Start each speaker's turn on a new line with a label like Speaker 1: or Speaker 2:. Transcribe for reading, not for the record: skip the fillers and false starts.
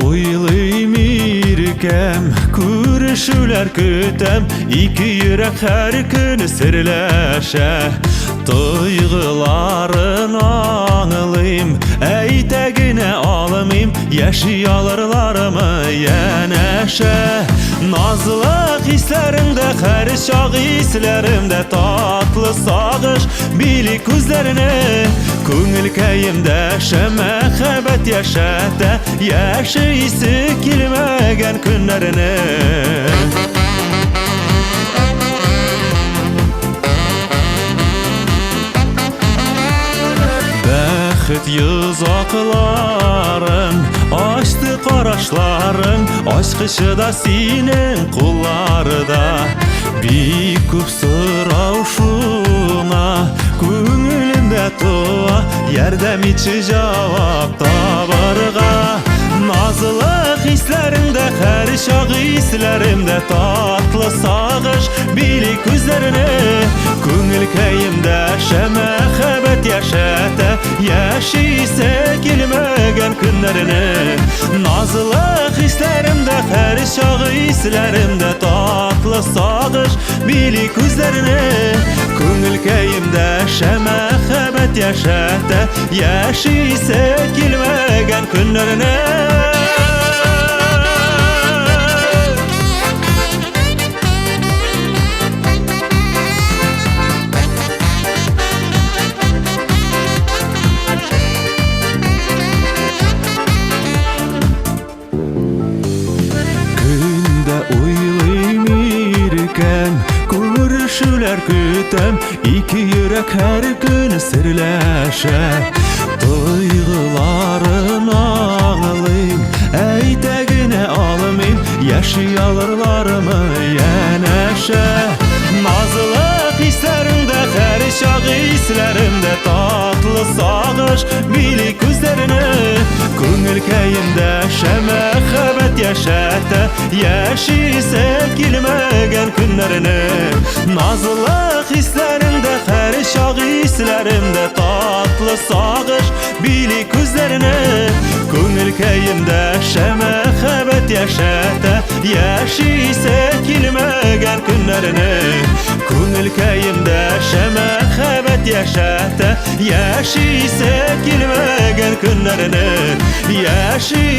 Speaker 1: oylayım irkem, görüşüler kütem, iki yürek her gün sirleşe. Duyguların anılayım, eytegine almayayım, yaşayalırlarımı yeneşe. Nazlı hislerimde, her şah hislerimde, tatlı sağış bilik gözlerine. Көңіл кәйімді шәмәхәбәт яшәтә, яшәйсі килмәгән көннәріне. Бәхет йозакларын ачты карашларың, ачкычы да синең кулларда. Бик күп сорау шуңа күңелемдә туа, ярдәм итче җавап табарга. Назлы хисләремдә, һәр чак хисләремдә, татлы сагыш билек күзләренә. Күңел кәемдә шәмәхәбәт яшәтә, яшисә килмәгән көннәренә. Назлы хисләремдә, һәр чак хисләремдә, татлы сагыш билек күзләренә. Күңел кәемдә шәмәхәбәт яшәтә, яшисә килмәгән көннәренә. Görüşüler kütem, iki yürek her gün sirleşe. Duyguların anılayım, eytegine almayayım, yaşayalırlarımı yeneşe. Nazlı hislerimde, her şak hislerimde, tatlı sağış bilik gözlerine. Көңіл кәйімдә шәмәхәбәт яшәтә, яшисә килмәгән көннәренә. Назлы хисләремдә, һәр чак хисләремдә, татлы сагыш билек күзләренә. Күңел кәйемдә шәмәхәбәт яшәтә, яшисә килмәгән көннәренә. Күңел кәйемдә шәмәхәбәт яшәтә, яшисә килмәгән көннәренә. Яши